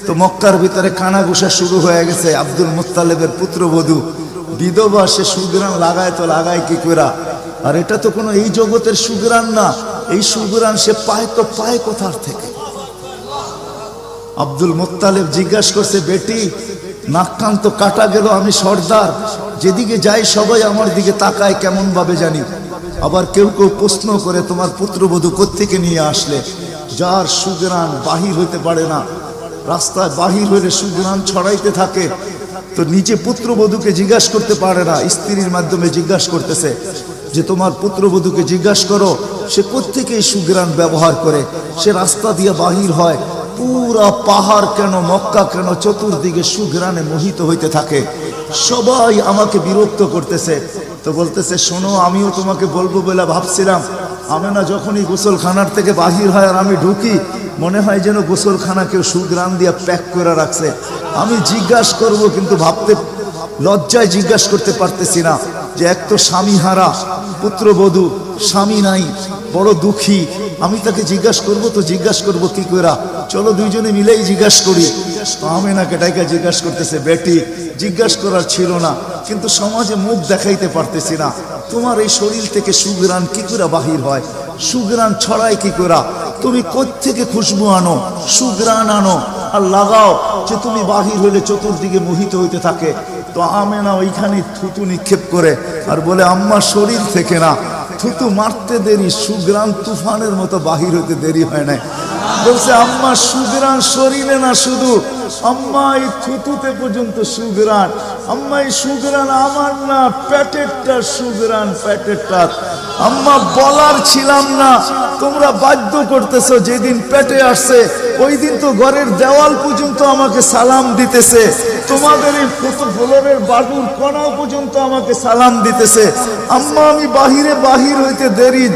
তো মক্কার ভিতরে কানাঘুষা শুরু হয়ে গেছে। আব্দুল মুত্তালিবের পুত্রবধূ বিধবা, সে সুগ্রাণ লাগায় তো লাগায় কি করা? আর এটা তো কোনো এই জগতের সুগ্রাণ না, এই সুগ্রাণ সে পায় তো পায় কোথার থেকে? আব্দুল মুত্তালিব জিজ্ঞাসা করছে, বেটি নাক কান তো কাটা গেল, আমি সর্দার, যেদিকে যাই সবাই আমার দিকে তাকায় কেমন ভাবে জানি। আবার কেউ কেউ প্রশ্ন করে, তোমার পুত্রবধূ কোত্থেকে নিয়ে আসলে? যার সুগ্রাণ বাহির হইতে পারে না, রাস্তায় বাহির হইলে সুগ্রাণ ছড়াইতে থাকে, তো নিজে পুত্রবধূকে জিজ্ঞাসা করতে পারে না, স্ত্রীর মাধ্যমে জিজ্ঞাসা করতেছে যে তোমার পুত্রবধূকে জিজ্ঞাসা করো সে কোত্থেকে এই সুগ্রাণ ব্যবহার করে। সে রাস্তা দিয়ে বাহির হয়, পুরা পাহাড় কেন, মক্কা কেন, চতুর্দিকে সুগ্রাণে মোহিত হইতে থাকে। সবাই আমাকে বিরক্ত করতেছে। তো বলতেছে, শোনো, আমিও তোমাকে বলবো বলে ভাবছিলাম। আমেনা যখনই গোসলখানার থেকে বাহির হয় আর আমি ঢুকি, মনে হয় যেন গোসলখানা কেউ সুগ্রাণ দিয়ে প্যাক করে রাখছে। আমি জিজ্ঞাসা করব, কিন্তু ভাবতে লজ্জায় জিজ্ঞাসা করতে পারতেছি না, যে এক তো স্বামী হারা পুত্রবধূ, স্বামী নাই, বড় দুঃখী, আমি তাকে জিজ্ঞাসা করবো তো জিজ্ঞাসা করবো কি করে? চলো দুইজনে মিলেই জিজ্ঞাসা করি। আমেনাকে ডাইকা জিজ্ঞাসা করতেছে, বেটি জিজ্ঞাসা করার ছিল না, কিন্তু সমাজে মুখ দেখাইতে পারতেছি না, তোমার এই শরীর থেকে সুগ্রাণ কি করে বাহির হয়? সুগ্রাণ ছড়ায় কি করে? তুমি কোত্থেকে খুশবু আনো, সুগ্রাণ আনো আর লাগাও, যে তুমি বাহির হইলে চতুর্দিকে মোহিত হইতে থাকে। তো আমেনা ওইখানে থুতু নিক্ষেপ করে আর বলে, আম্মা শরীর থেকে না, থুতু মারতে দেরি, সুগ্রাণ তুফানের মতো বাহির হইতে দেরি হয় নাই। বলছে, আম্মা সুগ্রাণ শরীরে না, শুধু আম্মা এই থুতুতে পর্যন্ত সুগ্রাণ। আম্মা এই সুগ্রাণ আমার না, পেটেরটা সুগ্রাণ, পেটেরটা। আম্মা বলার ছিলাম না, তোমরা বাধ্য করতেছো। যেদিন পেটে আসছে ওই দিন তো ঘরের দেওয়াল পর্যন্ত আমাকে সালাম দিতেছে, তোমাদের এই ফ্লোরের বাটুর কণাও পর্যন্ত আমাকে সালাম দিতেছে। আম্মা আমি বাহির হইতে দেরি,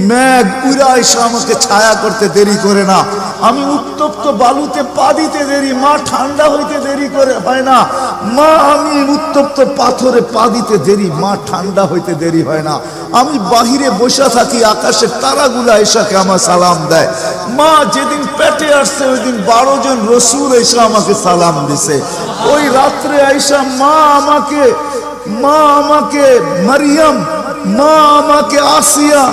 মেঘ উড়া এসে আমাকে ছায়া করতে দেরি করে না। আমি উত্তপ্ত বালুতে পা দিতে দেরি, মা ঠান্ডা হইতে দেরি করে হয় না। মা আমি উত্তপ্ত পাথরে পা দিতে দেরি, মা ঠান্ডা হইতে দেরি হয় না। আমি বাহিরে বসে থাকি, আকাশের তারাগুলা এসাকে আমার সালাম দেয়। মা যেদিন পেটে আসছে ওই দিন 12 জন রসুল এসে আমাকে সালাম দিছে। ওই রাত্রে আইসা মা আমাকে মারিয়াম, মা আমাকে আসিয়া,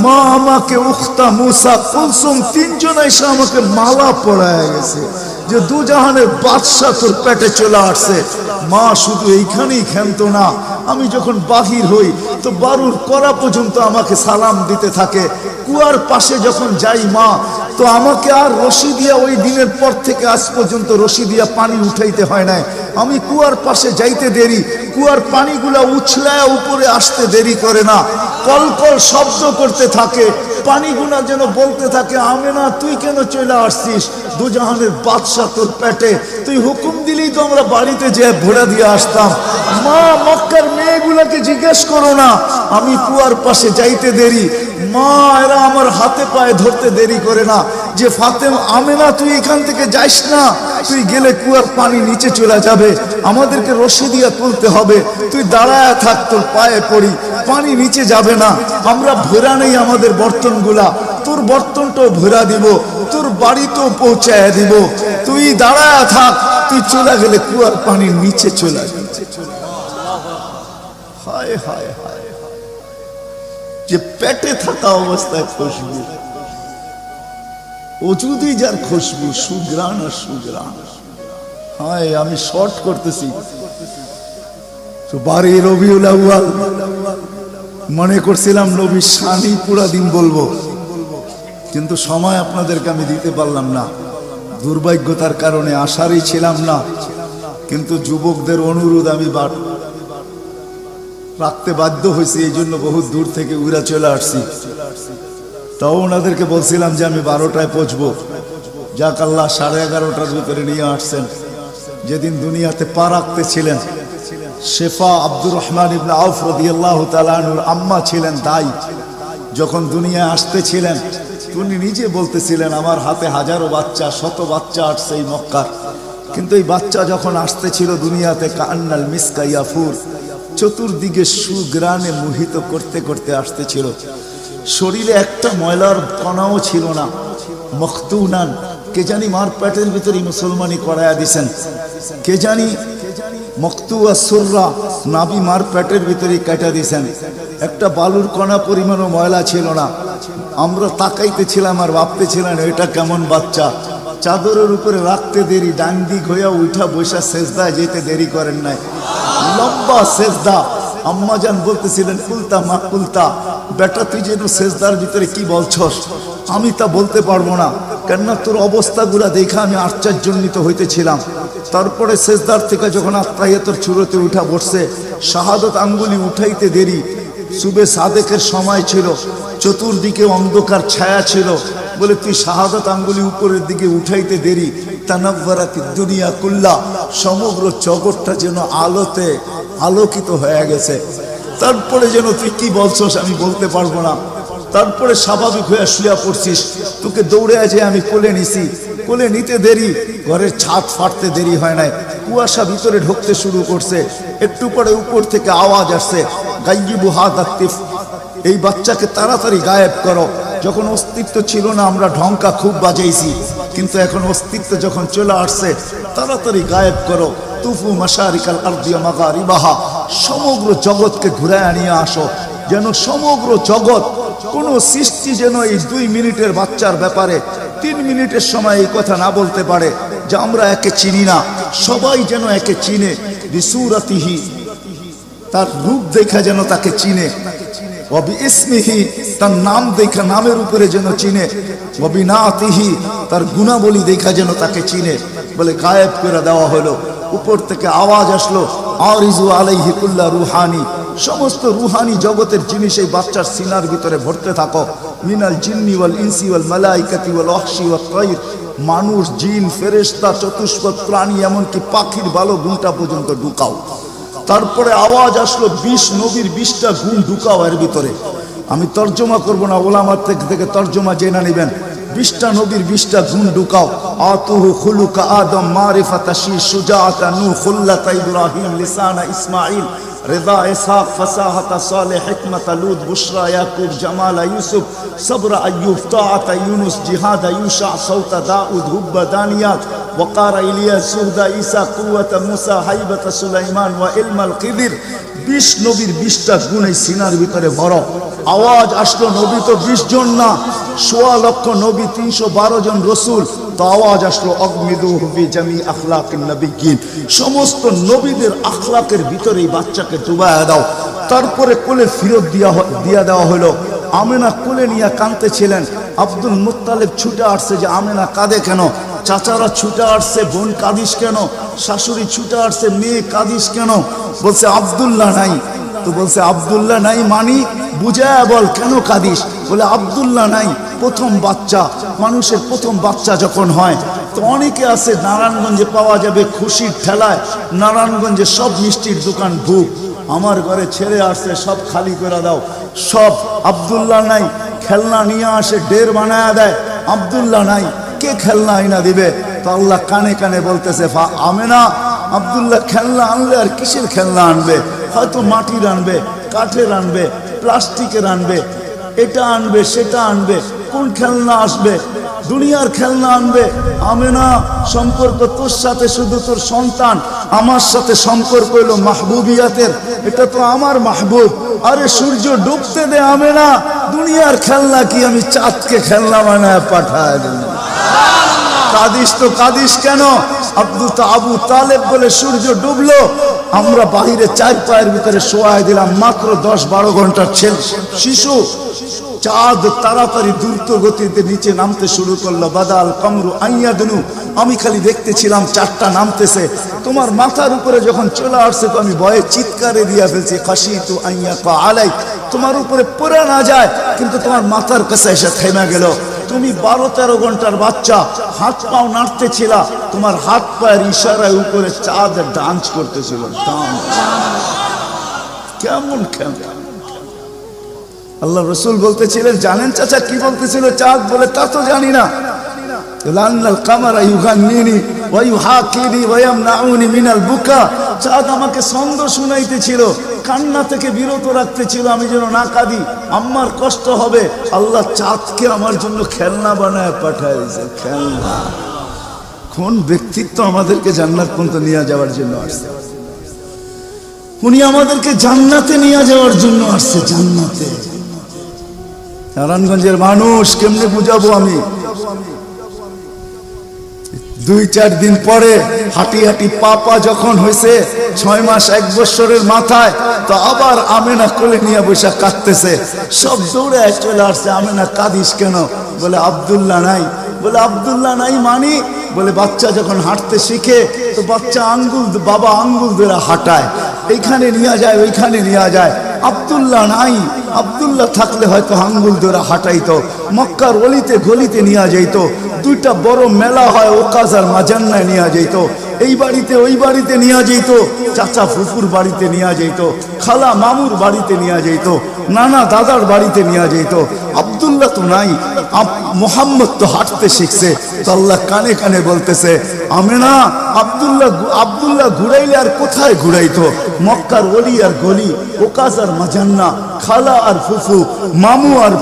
মা আমাকে উখতা মুসা কুলসুম, 3 জন এসে আমাকে মালা পরায় গেছে যে দুজাহানের বাদশা তোর পেটে চলে আসছে। মা শুধু এইখানেই ক্ষান্ত না, আমি যখন বাহির হই তো বারুর করা পর্যন্ত আমাকে সালাম দিতে থাকে। কুয়ার পাশে যখন যাই মা, তো আমাকে আর রশি দিয়া, ওই দিনের পর থেকে আজ পর্যন্ত রশি দিয়া পানি উঠাইতে হয় নাই। আমি কুয়ার পাশে যাইতে দেরি, কুয়ার পানিগুলা উছলায় উপরে আসতে দেরি করে না, কলকল শব্দ করতে থাকে, পানিগুলা যেন বলতে থাকে, আমেনা তুই কেন চলে আসছিস? দুজাহানের বাদশা তোর পেটে, তুই হুকুম দিলেই তো আমরা বাড়িতে যেয়ে ভোড়া দিয়ে আসতাম। মা মক্কার মেয়েগুলাকে জিজ্ঞেস করো না, আমি কুয়ার পাশে যাইতে দেরি, মা এরা আমার হাতে পায়ে ধরতে দেরি করে না, যে ফাতেমা, আমেনা তুই এখান থেকে যাইস না, তুই গেলে কুয়ার পানি নিচে চলে যাবে, আমাদেরকে রশি দিয়ে তুলতে হবে, তুই দাঁড়ায় থাক, তোর পায়ে পড়ি, পানি নিচে যাবে না, আমরা ভরা নেই আমাদের বর্তনগুলা, তোর বর্তনটাও ভরা দিব, তোর বাড়িতেও পৌঁছায় দিব, তুই দাঁড়ায় থাক, তুই চলে গেলে কুয়ার পানির নিচে চলে যাবে। হায় হায় হায়, যে পেটে থাকা অবস্থায় খুশবু, ওজুদি যার খুশবু, সুগ্রাণ আর সুগ্রাণ। হায়, আমি শর্ট করতেছি। বারে রবিউল আউয়াল মনে করছিলাম নবীর শানই পুরা দিন বলবো, কিন্তু সময় আপনাদেরকে আমি দিতে পারলাম না, দুর্ভাগ্যতার কারণে আসারই ছিলাম না। কিন্তু যুবকদের অনুরোধ আমি রাখতে বাধ্য হয়েছি, এই জন্য বহু দূর থেকে উড়া চলে আসছি। তাও ওনাদেরকে বলছিলাম যে আমি 12টায় পৌঁছবো, যাক আল্লাহ 11:30টার ভিতরে নিয়ে আসছেন। যেদিন দুনিয়াতে পা রাখতে ছিলেন, শেফা আব্দুর রহমান ইবনে আউফ রাদিয়াল্লাহু তাআলা আনহুর আম্মা ছিলেন দাই। যখন দুনিয়ায় আসতেছিলেন তিনি নিজে বলতেছিলেন, আমার হাতে হাজারো বাচ্চা, শত বাচ্চা আসছে এই মক্কার, কিন্তু এই বাচ্চা যখন আসতেছিল দুনিয়াতে, কান্নাল মিসকা ইয়াফুর, চতুর্দিকে সুগ্রাণে মোহিত করতে করতে আসতেছিল। শরীরে একটা ময়লার কণাও ছিল না। মখতুনান, কে জানি মার পেটের ভিতরে মুসলমানি করায়া দিছেন, কে জানি মকতুয়া সুররা নাবি মার পেটের ভিতরে কাটা দিছেন। একটা বালুর কণা পরিমাণও ময়লা ছিল না। আমরা তাকাইতেছিলাম আর ভাবতেছিলাম এটা কেমন বাচ্চা। চাদরের উপরে রাখতে দেরি, ডান দিক হইয়া উঠা বৈশা সেজদায় যেতে দেরি করেন নাই, লম্বা সেজদা। আম্মাজান বলতেছিলেন কুলতা মা কুলতা, বেটা তুই যেন সেজদার ভিতরে কি বলছস, আমি তা বলতে পারবো না, কেননা তোর অবস্থাগুলা দেখে আমি আশ্চর্যান্বিত হইতেছিলাম। তারপরে সেজদার থেকে যখন আত্মাহিয়াতের চূড়াতে উঠা বসছে, শাহাদত আঙ্গুলি উঠাইতে দেরি, সুবে সাদেকের সময় ছিল, চতুর্দিকে অন্ধকার ছায়া ছিল, বলে তুই শাহাদত আঙ্গুলি উপরের দিকে উঠাইতে দেরি, তানাব্বারাতি দুনিয়া কুল্লা, সমগ্র জগৎটা যেন আলোতে আলোকিত হয়ে গেছে। তারপরে যেন তুই কি বলছস আমি বলতে পারবো না। তারপরে স্বাভাবিক হয়ে শুয়া পড়ছিস, তোকে দৌড়ে যে আমি কোলে নিছি, কোলে নিতে দেরি, ঘরের ছাদ ফাটতে দেরি হয় নাই, কুয়াশা ভিতরে ঢুকতে শুরু করছে, একটু পরে উপর থেকে আওয়াজ আসছে, গাইয়িবু হাদা তিফ, এই বাচ্চাকে তাড়াতাড়ি গায়েব করো। যখন অস্তিত্ব ছিল না আমরা ঢঙ্কা খুব বাজাইছি, কিন্তু এখন অস্তিত্ব যখন চলে আসছে, তাড়াতাড়ি গায়েব করো। তুফু মাশারিকাল আরদি ওয়া মাগারিবাহা, সমগ্র জগৎকে ঘুরায় নিয়ে আসো, যেন সমগ্র জগৎ, কোন সৃষ্টি যেন এই 2 মিনিটের বাচ্চার ব্যাপারে 3 মিনিটের সময় এই কথা না বলতে পারে যে আমরা একে চিনি না। সবাই যেন একে চিনে, বিসুরাতিহি, তার রূপ দেখা যেন তাকে চিনে, ওয়াবি ইসমিহি, তার নাম দেখা নামের উপরে যেন চিনে, ওয়াবি নাতিহি, তার গুণাবলী দেখা যেন তাকে চিনে। বলে গায়েব করে দেওয়া হলো। উপর থেকে আওয়াজ আসলো, আরিজু আলাইহি কুল্লা রুহানি, সমস্ত রুহানি জগতের জিনিস এই বাচ্চার সিনার ভিতরে ভরতে থাকো। মিনাল জিন্নি ওয়াল ইনসি ওয়াল মালাইকাতি ওয়াল ওয়াহশি ওয়াত তাইর, মানুষ, জিন, ফেরেশতা, চতুষ্পদ প্রাণী, এমনকি পাখির ভালো গুণটা পর্যন্ত ঢুকাও। তারপরে আওয়াজ আসলো 20 নবীর 20টা গুণ ঢুকাও এর ভিতরে। আমি তর্জমা করব না, ওলামার থেকে তর্জমা জেনে নেবেন। 20টা নবীর 20টা গুণ ঢুকাও। আতুহু খুলুকা আদম, মারিফাতা শীশ, সুজাআতা নূহ, খুল্লাতা ইব্রাহিম, লিসানা ইসমাঈল, রিদা ইসহাক, ফাসাহাতা সালেহ, হিকমাতা লূত, বুশরা ইয়াকুব, জামালা ইউসুফ, সবরা আইয়ুব, তাআতা ইউনুস, জিহাদা ইউশা, সাউতা দাউদ, হুব্বা দানিয়াত, ওয়াকারা ইলিয়াস, সুহদা ঈসা, কুওয়াতা মুসা, হাইবাতা সুলাইমান, ওয়া ইলমাল খিদির। 20 নবীর 20টা গুণ এই সিনার ভিতরে ভরো। আওয়াজ আসলো, নবী তো 20 জন না, 1.25 লক্ষ নবী, 312 জন রসুল। তো আওয়াজ আসলো, অগমিদুহু ফি জামি আখলাকিন নবিয়্যিন, সমস্ত নবীদের আখলাকের ভিতরে এই বাচ্চাকে ডুবায়া দাও। তারপরে কোলে ফিরত দিয়া দেওয়া হলো। আমেনা কোলে নিয়ে কাঁদতেছিলেন। আব্দুল মুত্তালিব ছুটে আসছে যে আমেনা কাঁদে কেন, চাচারা ছুটে আসছে, বোন কাঁদিস কেন, শাশুড়ি ছুটে আসছে, মেয়ে কাঁদিস কেন? বলছে আব্দুল্লাহ নাই। তো বলছে আব্দুল্লাহ নাই মানি বুঝায় বল, কেন কাঁদিস? বলে আব্দুল্লাহ নাই, প্রথম বাচ্চা, মানুষের প্রথম বাচ্চা যখন হয় তো অনেকে আছে নারায়ণগঞ্জে পাওয়া যাবে খুশির ঠেলায়, নারায়ণগঞ্জে সব মিষ্টির দোকান ভুক, আমার ঘরে ছেড়ে আসছে, সব খালি করে দাও, সব। আব্দুল্লাহ নাই, খেলনা নিয়ে আসে, ডের বানায় দেয়, আব্দুল্লাহ নাই, কে খেলনা আইনা দিবে? তো আল্লাহ কানে কানে বলতেছে, আমেনা, আব্দুল্লাহ খেলনা আনলে আর কিসের খেলনা আনবে? হয়তো মাটির আনবে, কাঠের আনবে, প্লাস্টিকের আনবে, এটা আনবে, সেটা আনবে, কোন খেলনা আসবে? দুনিয়ার খেলনা আনবে। আমেনা, সম্পর্ক তোর সাথে শুধু তোর সন্তান, আমার সাথে সম্পর্ক হলো মাহবুবিয়াতের, এটা তো আমার মাহবুব। আরে সূর্য ডুবতে দে আমেনা, দুনিয়ার খেলনা কি আমি চাঁদকে খেলনা বানায় পাঠায় দিলাম? কাদিস তো কাদিস কেন? আবু তালেব বলে সূর্য ডুবলো, আমরা বাহিরে 4 পায়ের ভিতরে শোয়াই দিলাম, মাত্র 10-12 ঘন্টার ছেলে শিশু। চাঁদ তাড়াতাড়ি দ্রুত গতিতে নিচে নামতে শুরু করলো। বাদাল কামরু আইয়াদনু, আমি খালি দেখতেছিলাম 4টা নামতেছে। তোমার মাথার উপরে যখন চলে আসছে তো আমি ভয়ে চিৎকারে দিয়া ফেলছি, খাশিতু আইয়াকা আলাই, তোমার উপরে পড়ে না যায়, কিন্তু তোমার মাথার কাছে এসে থেমে গেল। তুমি 12-13 ঘন্টার বাচ্চা, হাত পাও নাড়তেছিল, তোমার হাত পায়ের ইশারায় উপরে চাঁদ ডান্স করতেছিল। কেমন কেমন আল্লাহ রসুল বলতেছিলেন, জানেন চাচা কি বলতেছিল চাঁদ? বলে তা তো জানি না। লান্নাল কামারা ইউগান্নিনি ওয়া ইউহাকিনি ওয়া ইয়ামনাউনি মিনাল বুকা। চাঁদ আমাকে ছন্দ শুনাইতেছিল, কান্না থেকে বিরত রাখতেছিল, আমি যেন না কাঁদি, আমার কষ্ট হবে। আল্লাহ চাঁদকে আমার জন্য খেলনা বানায় পাঠায় দিয়েছে, খেলনা। কোন ব্যক্তিত্ব আমাদেরকে জান্নাত পর্যন্ত নিয়ে যাওয়ার জন্য আসছে? উনি আমাদেরকে জান্নাতে নিয়ে যাওয়ার জন্য আসছে, জান্নাতে। নারায়ণগঞ্জের মানুষ কেমনে বুঝাবো আমি? 2-4 দিন পরে হাঁটি হাঁটি পা যখন হয়েছে 6 মাস 1 বছরের মাথায়, তো আবার আমেনা কোলে নিয়ে বসে কাঁদতেছে। সব দৌড়ে চলে আসছে, আমেনা কাঁদিস কেন? বলে আব্দুল্লাহ নাই। বলে আব্দুল্লাহ নাই মানি? বলে বাচ্চা যখন হাঁটতে শিখে তো বাচ্চা বাবা আঙ্গুল ধরে হাঁটায়, এইখানে নিয়ে যায় ওইখানে নিয়ে যায়। আব্দুল্লাহ নাই, আব্দুল্লাহ থাকলে হয়তো আঙ্গুল ধরে হাঁটাইতো, মক্কার অলিতে গলিতে নিয়ে যাইতো। 2টা বড় মেলা হয়, ওকাজ আর মাজান্নায় নিয়ে যাইতো। এই বাড়িতে ওই বাড়িতে নিয়ে যাইতো, চাচা ফুফুর বাড়িতে নিয়ে যাইতো, খালা মামুর বাড়িতে নিয়ে যাইতো, নানা দাদার বাড়িতে নিয়ে যাইতো। আব্দুল্লাহ তো নাই, মোহাম্মদ তো হাঁটতে শিখছে। তো আল্লাহ কানে কানে বলতেছে, আমেনা আব্দুল্লাহ ঘুরাইলে আর কোথায় ঘুরাইতো? মক্কার অলি আর গলি, ওকাজ আর মাজান্না, খালা আর ফুফু, মামু আর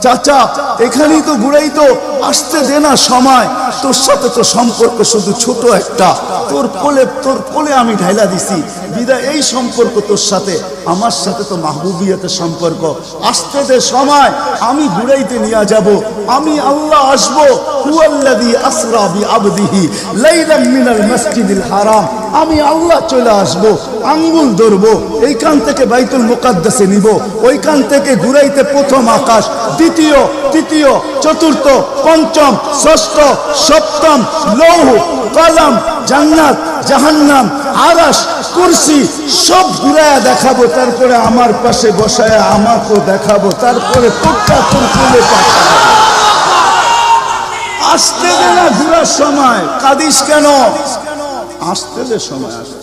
চাচা, এখানেই তো ঘুরাইতো। আসতে দে না সময়, তোর সাথে তো সম্পর্ক শুধু ছোট একটা, তোর কোলে আমি ঢাইলা দিছি বিদায়। এই সম্পর্ক তোর সাথে, আমার সাথে তো মাহবুবিয়াতের সম্পর্ক। আসতে দে সময়, আমি ঘুরাইতে নিয়ে যাব, আমি আল্লাহ আসবো। হুয়াল্লাযী আসরা বিআবদিহি লাইলাম মিনাল মসজিদিল হারাম। আমি আল্লাহ চলে আসবো, আঙ্গুল ধরবো, এইখান থেকে বাইতুল মুকাদ্দাসে নিব, ওইখান থেকে ঘুরাইতে প্রথম আকাশ, দ্বিতীয়, তৃতীয়, চতুর্থ, পঞ্চম, ষষ্ঠ, সপ্তম, লৌহ, কলম, জান্নাত, জাহান্নাম, আরশ, কুরসি সব ঘুরায়া দেখাবো। তারপরে আমার পাশে বসায় আমাকেও দেখাবো, তারপরে তোরটা তোর কোলে পাঠাবো। আসতে দে না ঘুরার সময়, কাঁদিস কেন? আসতে দে সময়। আসতে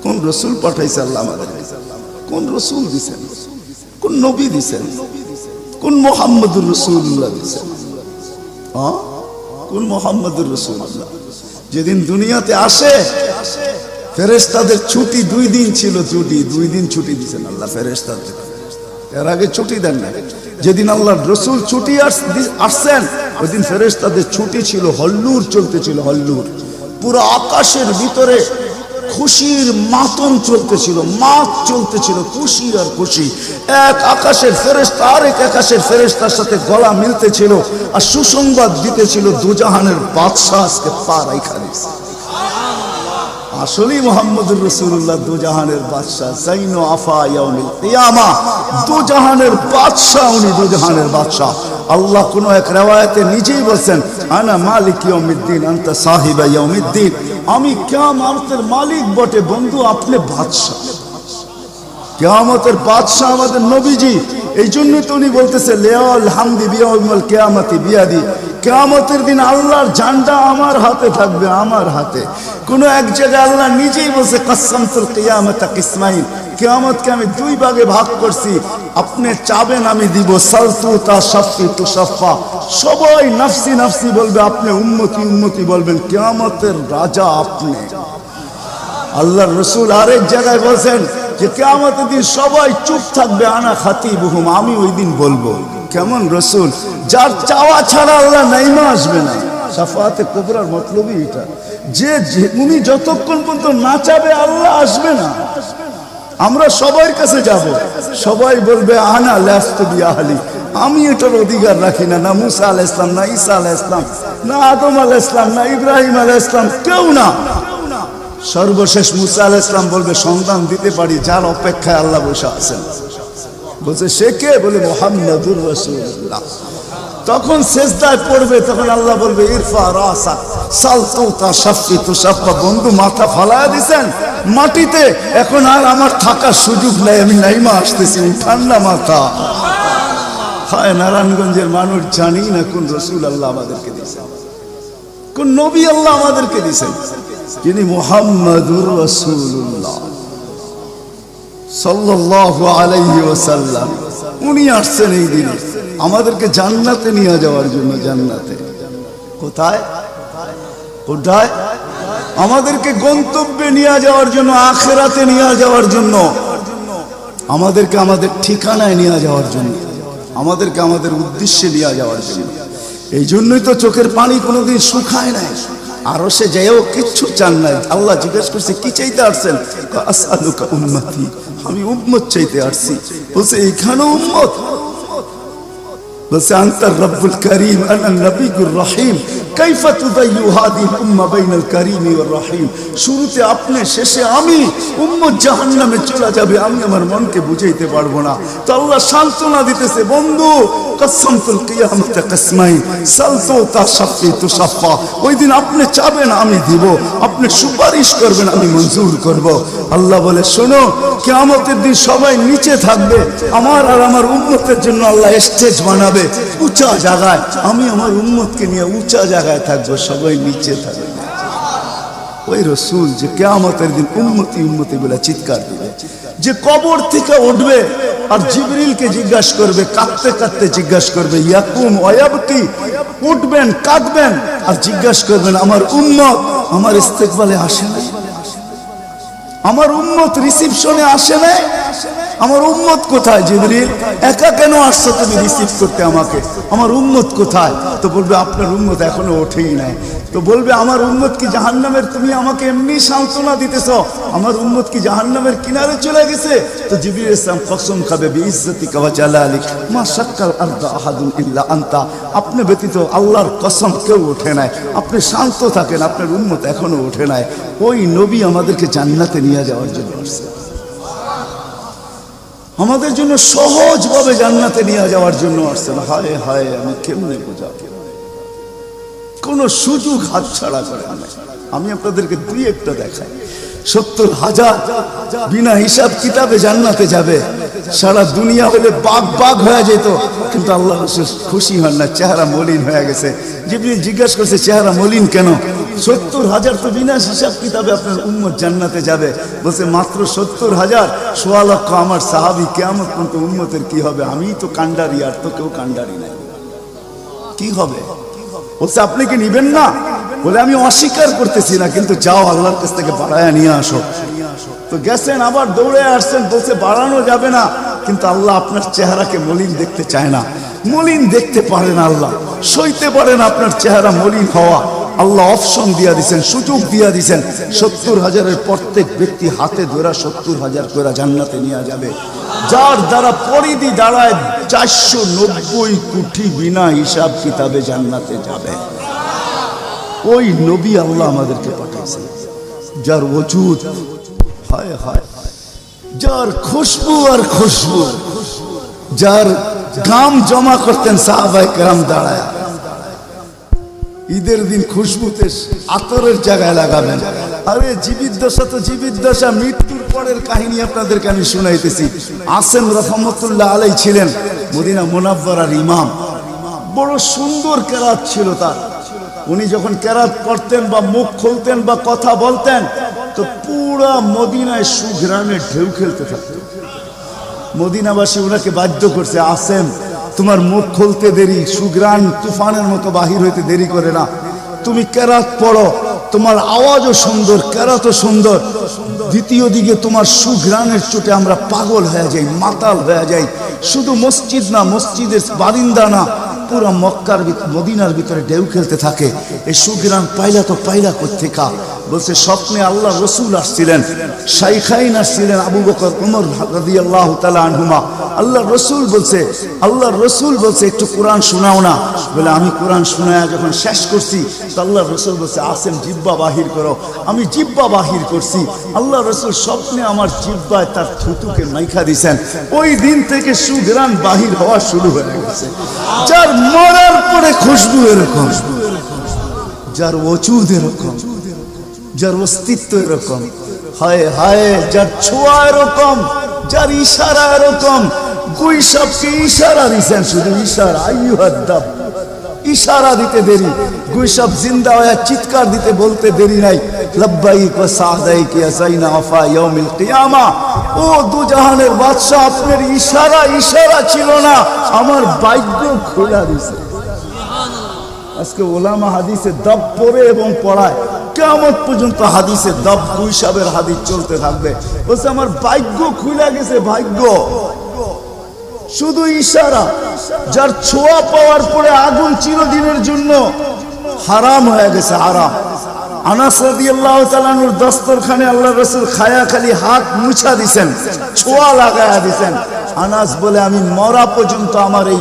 কোন রসুল পাঠাইছে আল্লাহ আমাদের? কোন রসুল দিছেন? কোন নবী দিছেন? কোন মুহাম্মদুর রাসূলুল্লাহ দিছেন? কোন মুহাম্মদুর রাসূলুল্লাহ? যেদিন দুনিয়াতে আসে ফেরেশতাদের ছুটি 2 দিন ছিল, 2 দিন ছুটি দিছেন আল্লাহ ফেরেশতাদের। এর আগে ছুটি দেন না। যেদিন আল্লাহর রাসূল ছুটি আসছেন ওই দিন ফেরেশতাদের ছুটি ছিল, হল্লুর চলতেছিল, হল্লুর। পুরো আকাশের ভিতরে খুশির মাতম চলতেছিল, মাত চলতেছিল, খুশি আর খুশি। এক আকাশের ফেরেশতা আরেক আকাশের ফেরেশতার সাথে গলা মিলতেছিল আর সুসংবাদ দিতেছিল, দুজাহানের বাদশা আজকে পা রাইখা দিয়েছে। আসলেই মুহাম্মদুর রাসূলুল্লাহ দুজাহানের বাদশা, জাইনু আফা ইয়াউমিল কিয়ামা, দুজাহানের বাদশা। উনি দুজাহানের বাদশা। আল্লাহ কোন এক riwayate নিজেই বলেন, আনা মালিক ইয়াউমিদ্দিন আনতা সাহিবা ইয়াউমিদ্দিন। আমি কিয়ামতের মালিক বটে বন্ধু, আপনি বাদশা। কিয়ামতের বাদশা আমাদের নবীজি। এই জন্য তো উনি বলতেছে লিয়াল হামদি বিয়াউমিল কিয়ামতি বিয়াদি। কিয়ামতের দিন আল্লাহর ঝান্ডা আমার হাতে থাকবে, আমার হাতে। কোন এক জায়গায় আল্লাহ নিজেই বলছে কাসসামতুল কিয়ামাতা কিসমাইন, কিয়ামতকে আমি 2 ভাগে ভাগ করছি, আপনি চাবেন আমি দিব। সালতু তাশাফি তুশাফা, সবাই নফসি নফসি বলবে, আপনি উম্মতি উম্মতি বলবেন। কিয়ামতের রাজা আপনি। আল্লাহর রাসূল আরেক জায়গায় বলেন যে কিয়ামতের দিন সবাই চুপ থাকবে, আনা খাতিবুহুম, আমি ওই দিন বলবো। কেমন রাসূল? যার চাওয়া ছাড়া আল্লাহ নাইমা আসবে না। শাফাআতে কুবরার মতলবই এটা, যে উনি যতক্ষণ পর্যন্ত না চাবে আল্লাহ আসবে না। আমরা সবার কাছে যাব, সবাই বলবে আনা লাস্তু বিআহলি, আমি এটার অধিকার রাখি না। না মুসা আলাইহিস সালাম, না ঈসা আলাইহিস সালাম, না আদম আলাইহিস সালাম, না ইব্রাহিম আলাইহিস সালাম, কেউ না। সর্বশেষ মুসা আলাইহিস সালাম বলবে সন্তান দিতে পারি, যার অপেক্ষায় আল্লাহ বসে আছেন। বলছে সে কে? বলে মুহাম্মদুর রাসূলুল্লাহ। তখন সেজদায় পড়বে, তখন আল্লাহ বলবে ইরফা রাসাক সালতু তাশাফি তুশাফা। বন্ধু মাথা ফালায়া দিছেন মাটিতে, এখন আর আমার থাকার সুযোগ নাই, আমি নাইমা আসতেছি, ঠান্ডা মাথা। হায় নারায়ণগঞ্জের মানুষ, জানি না কোন রাসূল আল্লাহ আমাদেরকে দিয়েছেন, কোন নবী আল্লাহ আমাদেরকে দিয়েছেন, যিনি মুহাম্মদুর রাসূলুল্লাহ সাল্লাল্লাহু আলাইহি ওয়াসাল্লাম। উনি আসছেন এই দিনে আমাদেরকে জান্নাতে নিয়ে যাওয়ার জন্য, জান্নাতে। কোথায় কোথায়? আমাদেরকে গন্তব্যে নিয়ে যাওয়ার জন্য, আখিরাতে নিয়ে যাওয়ার জন্য, আমাদেরকে আমাদের ঠিকানায় নিয়ে যাওয়ার জন্য, আমাদেরকে আমাদের উদ্দেশ্যে নিয়ে যাওয়ার জন্য। এই জন্যই তো চোখের পানি কোনোদিন শুকায় নাই। আরো সে যাইও কিচ্ছু চান নাই। আল্লাহ জিজ্ঞেস করছে কি চাইতে আসছেন? আসআলুকা উম্মতি, আমি উম্মত চাইতে আসছি। বলছে এইখানেও উম্মত? বলছে আনতার রব্বুল করিম আনা নবিয়ুর রহিম কাইফা তুদাইয়ু হাদিহিল উম্মাহ বাইনাল করিমি ওয়ার রহিম। শুরুতে আপনি, শেষে আমি। উম্মত জাহান্নামে চলে যাবে, আমি আমার মনকে বুঝাইতে পারবো না। তো আল্লাহ সান্ত্বনা দিতেছে, বন্ধু কসমতুল কিয়ামত কসমাইন সালতু তাশাফি তুশাফা। ওই দিন আপনি চাবেন আমি দিব, আপনি সুপারিশ করবেন আমি মঞ্জুর করব। আল্লাহ বলে শোনো, কিয়ামতের দিন সবাই নিচে থাকবে, আমার আর আমার উম্মতের জন্য আল্লাহ স্টেজ বানাবে উঁচা জায়গায়। আমি আমার উম্মতকে নিয়ে উঁচা জায়গায় থাকবো, সবাই নিচে থাকবে। ওই রসুল যে কিয়ামতের দিন উম্মতি উম্মতি বলে চিৎকার দিবে, যে কবর থেকে উঠবে আর জিবরিলকে জিজ্ঞাসা করবে, কাঁদতে কাঁদতে জিজ্ঞাসা করবে ইয়াকুম ওয়ায়াবকি, উঠবেন কাঁদবেন আর জিজ্ঞাসা করবেন আমার উম্মত আমার ইস্তেকবালে আসে না, আমার উম্মত রিসিপশনে আসে না, আমার উম্মত কোথায়? জিবরিল একা কেন আসছো তুমি রিসিভ করতে আমাকে? আমার উম্মত কোথায়? তো বলবে আপনার উম্মত এখনো ওঠেই নাই। তো বলবে আমার উম্মত কি জাহান্নামের? তুমি আমাকে এমনি সান্ত্বনা দিতেছ, আমার উম্মত কি জাহান্নামের কিনারে চলে গেছে? তো জিবরিল ইসলাম কসম খাবে বিইজ্জতিকা ওয়া জালালিক মা শাক্কাল আরদা আহাদুন ইল্লা আনতা, আপনি ব্যতীত আল্লাহর কসম কেউ ওঠে নাই। আপনি শান্ত থাকেন, আপনার উম্মত এখনো ওঠে নাই। ওই নবী আমাদেরকে জান্নাতে নিয়ে যাওয়ার জন্য আসছে, আমাদের জন্য সহজভাবে জান্নাতে নিয়ে যাওয়ার জন্য আসছেন। হায় হায়, আমি কেমনে বোঝাবো? কোন সুযোগ হাতছাড়া করেন না। আমি আপনাদেরকে দুই একটা দেখাই। 70,000 বিনা হিসাব কিতাবে জান্নাতে যাবে। সারা দুনিয়া হলে বাগ বাগ হয়ে যেত, কিন্তু আল্লাহ রাসূল খুশি হন না, চেহারা মলিন হয়ে গেছে। জিবরিল জিজ্ঞাসা করছে চেহারা মলিন কেন? 70,000 তো বিনা হিসাব কিতাবে আপনার উম্মত জান্নাতে যাবে। বলছে মাত্র 70,000, 1.25 লক্ষ আমার সাহাবী, কিয়ামত পর্যন্ত উম্মতের কি হবে? আমি তো কান্ডারি, আর তো কেউ কান্ডারি নাই, কি হবে? বলছে আপনি কি নিবেন না? বলে আমি অস্বীকার করতেছি না, কিন্তু যাও আল্লাহর কাছ থেকে বাড়ায়া নিয়ে আসো। তো গেছেন, আবার দৌড়ে আসছেন, বলছে বাড়ানো যাবে না, কিন্তু আল্লাহ আপনার চেহারাকে মলিন দেখতে চায় না। মলিন দেখতে পারেন আল্লাহ, সইতে পারেন আপনার চেহারা মলিন হওয়া। আল্লাহ অপশন দিয়া দিচ্ছেন, সুযোগ দিয়া দিচ্ছেন। 70,000-এর প্রত্যেক ব্যক্তি হাতে ধরা 70,000 করে জান্নাতে নিয়ে যাবে, যার দ্বারা পরিধি দাঁড়ায় 490 কোটি বিনা হিসাব কিতাবে জান্নাতে যাবে। ওই নবী আল্লাহ আমাদেরকে পাঠাইছে, যার ওজুদ হায় হায়, যার খুশবু আর খুশবু, যার গাম জমা করতেন সাহাবায়ে কেরাম দাঁড়ায়। ঈদের দিন খুশবুতে আতরের জায়গায় লাগাবেন। আরে জীবিত দশা তো জীবিত দশা, মৃত্যুর পরের কাহিনী আপনাদেরকে আমি শুনাইতেছি। আসেম রহমতুল্লাহ আলাইহি ছিলেন মদিনা মুনাওয়ারার ইমাম। বড় সুন্দর কেরাত ছিল তার। উনি যখন কেরাত পড়তেন বা মুখ খুলতেন বা কথা বলতেন, তো পুরা মদিনায় সুঘ্রাণে ঢেউ খেলতে থাকত। মদিনাবাসী ওনাকে বাধ্য করছে, আসেম তোমার মুখ খুলতে দেরি, সুঘ্রাণ তুফানের মতো বাহির হইতে দেরি করে না, তুমি কেরাত পড়ো, তোমার আওয়াজও সুন্দর, কেরাতও সুন্দর। দ্বিতীয় দিকে তোমার সুঘ্রাণের চোটে আমরা পাগল হয়ে যাই, মাতাল হয়ে যাই। শুধু মসজিদ না, মসজিদের বারিন্দা না, পুরা মক্কার মদিনার ভিতরে ঢেউ খেলতে থাকে। এই সুঘ্রাণ পাইলা তো পাইলা কোত্থেকা? বলছে স্বপ্নে আল্লাহ রসুল আসছিলেন, শাইখাইন আসছিলেন, আবু বকর ওমর রাদিয়াল্লাহু তাআলা আনহুমা। আল্লাহ রসুল বলছে একটু কোরআন শোনাও না। বলে আমি কোরআন শোনায়া যখন শেষ করছি, তো আল্লাহ রসুল বলছে আসেন জিব্বা বাহির করো। আমি জিব্বা বাহির করছি। আল্লাহ রসুল স্বপ্নে আমার জিব্বায় তার থুতুকে মাইখা দিছেন। ওই দিন থেকে সুঘ্রাণ বাহির হওয়া শুরু হয়ে গেছে। যার মরার পরে খুশবু এরকম, যার ওজুদ এরকম, যার অস্তিত্ব এরকম, হায় হায়, যার ছোঁয়া এরকম, যার ইশারা এরকম। গুই সবকে ইশারা দিচ্ছেন, শুধু ইশারা, আইয়ুহাদ্দাব, ইশারা দিতে দেরি। গুই সব জিন্দা হয়ে চিৎকার দিতে বলতে দেরি নাই, লাব্বাইক ওয়া সাদাইক ইয়া যাইনা আফা ইয়াউমিল কিয়ামা। ও দুজাহানের বাদশা, আপনার ইশারা ছিল না, আমার ভাগ্য খোলা দিছে। আজকে ওলামা হাদিসে দব পড়ে এবং পড়ায়, কিয়ামত পর্যন্ত হাদিসে দব হিসাবের হাদিস চলতে থাকবে। বলছে আমার ভাগ্য খুলে গেছে, ভাগ্য শুধু ইশারা। যার ছোঁয়া পাওয়ার পরে আগুন চিরদিনের জন্য হারাম হয়ে গেছে, হারাম। আনাস রাদিয়াল্লাহু তাআলা আনহুর দস্তরখানে আল্লাহর রাসূল খায়া খালি হাত মুছা দিবেন, ছোঁয়া লাগায়া দিবেন। আনাস বলে আমি মরা পর্যন্ত আমার এই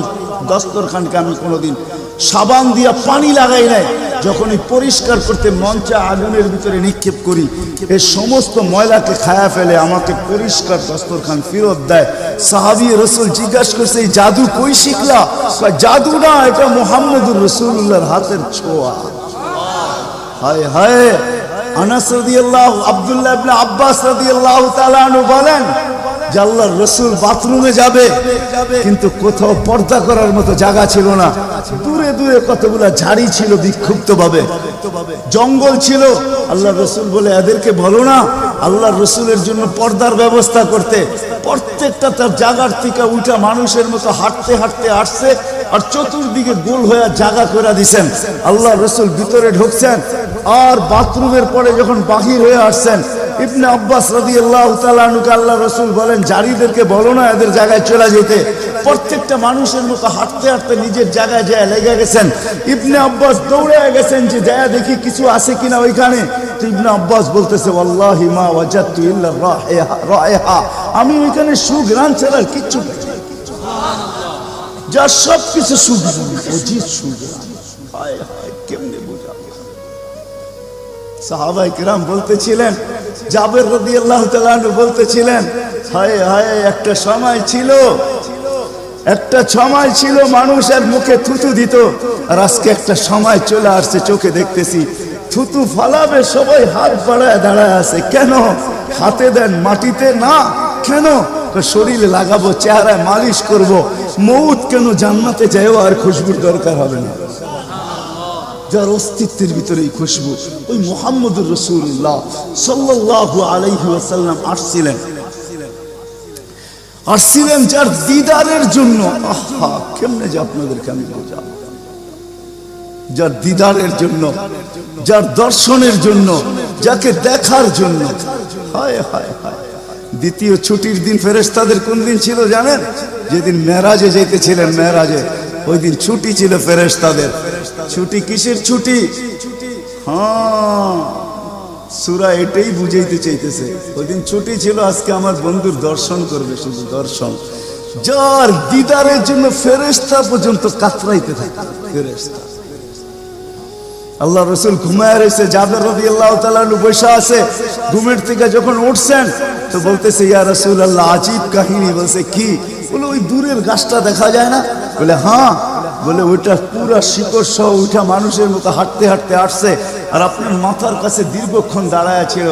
দস্তরখানকে আমি কোনোদিন সাবান দিয়া পানি লাগাই নাই। যখনই পরিষ্কার করতে মঞ্চে আগুনের ভিতরে নিক্ষেপ করি, এই সমস্ত ময়লাকে খায়া ফেলে, আমাকে পরিষ্কার দস্তরখান ফেরত দেয়। সাহাবী রাসূল জিজ্ঞাসা করছে এই জাদু কই শিখলা? জাদু না, এটা মুহাম্মদুর রাসূলুল্লাহর হাতের ছোঁয়া। হায় হায়। আনাস রাদিয়াল্লাহু আব্দুল্লাহ ইবনে আব্বাস রাদিয়াল্লাহু তাআলা আনহু বলেন যে আল্লাহর রাসূল বাথরুমে যাবে, কিন্তু কোথাও পর্দা করার মতো জায়গা ছিল না। দূরে দূরে কতগুলা ঝাড়ি ছিল, বিক্ষুব্ধ ভাবে জঙ্গল ছিল। আল্লাহর রাসূল বলে এদেরকে বলো না আল্লাহর রাসূলের জন্য পর্দার ব্যবস্থা করতে। প্রত্যেকটা তার জায়গার থেকে উঠা মানুষের মতো হাঁটতে হাঁটতে আসছে, আর চতুর্দিকে গোল হয়ে জায়গা করে দিছেন। আল্লাহর রাসূল ভিতরে ঢুকছেন, আর বাথরুমের পরে যখন বাহির হয়ে আসছেন, ইবনে আব্বাস রাদিয়াল্লাহু তাআলা আনহুকে আল্লাহর রাসূল বলেন জারিদেরকে বলো না এদের জায়গায় চলে যেতে। প্রত্যেকটা মানুষের মতো হাঁটতে হাঁটতে নিজের জায়গায় যায় লেগে গেছেন। ইবনে আব্বাস দৌড়ে গেছেন যে যায় দেখি কিছু আছে কিনা ওইখানে। তো ইবনে আব্বাস বলতেছে ওয়াল্লাহি মা ওয়াজাদতু ইল্লা রাইহা, আমি ওইখানে সুঘ্রাণ ছাড়া আর কিচ্ছু পাই না। যার সব কিছু সুঘ্রাণ, অজিত সুঘ্রাণ। হায় হায়, কেমনে বোঝাবো? সাহাবায়ে কেরাম বলতেছিলেন, জাবের রাদিয়াল্লাহু তাআলা আনহু বলতেছিলেন হায় হায়, একটা সময় ছিল মানুষের মুখে থুতু দিত, আর আজকে একটা সময় চলে আসছে চোখে দেখতেছি থুতু ফালাবে সবাই হাত বাড়ায় দাঁড়ায় আছে। কেন? হাতে দেন মাটিতে না, কেন? শরীরে লাগাবো, চেহারায় মালিশ করব। মউত কেন? জান্নাতে যাইও আর খুশবুর দরকার হবে না। যার অস্তিত্বের ভিতরে এই খুশবু, ওই মুহাম্মদুর রাসূলুল্লাহ সাল্লাল্লাহু আলাইহি ওয়াসাল্লাম আসছিলেন যার দিদারের জন্য। আহা, কেমনে যে আপনাদেরকে আমি বোঝাবো। যার দিদারের জন্য, যার দর্শনের জন্য, যাকে দেখার জন্য। হায় হায় হায়। দ্বিতীয় ছুটির দিন ফেরেশতাদের কোন দিন ছিল জানেন? যেদিন মেরাজে যেতেছিলেন, মেরাজে ওই দিন ছুটি ছিল ফেরেশতাদের। ছুটি কিসের ছুটি? হ্যাঁ, সূরা এটাই বুঝাইতে চাইতেছে। ওই দিন ছুটি ছিল, আজকে আমার বন্ধুর দর্শন করবে, শুধু দর্শন। যার দিদারের জন্য ফেরেশতা পর্যন্ত কাতরাইতে থাকে। ফেরেশতা, আল্লাহ রাসূল ঘুমায় রয়েছে, জাবের রাদিয়াল্লাহু তাআলা আনহু বসে আছে। ঘুমের থেকে যখন উঠছেন তো বলতেছে ইয়া রাসূলুল্লাহ, আজীব কাহিনী। বলছে কি? বলে ওই দূরের গাছটা দেখা যায় না? বলে হ্যাঁ। বলে ওইটা পুরা শিকড় সহ উঠা মানুষের মতো হাঁটতে হাঁটতে আসছে, আর আপনার মাথার কাছে দীর্ঘক্ষণ দাঁড়ায় ছিল,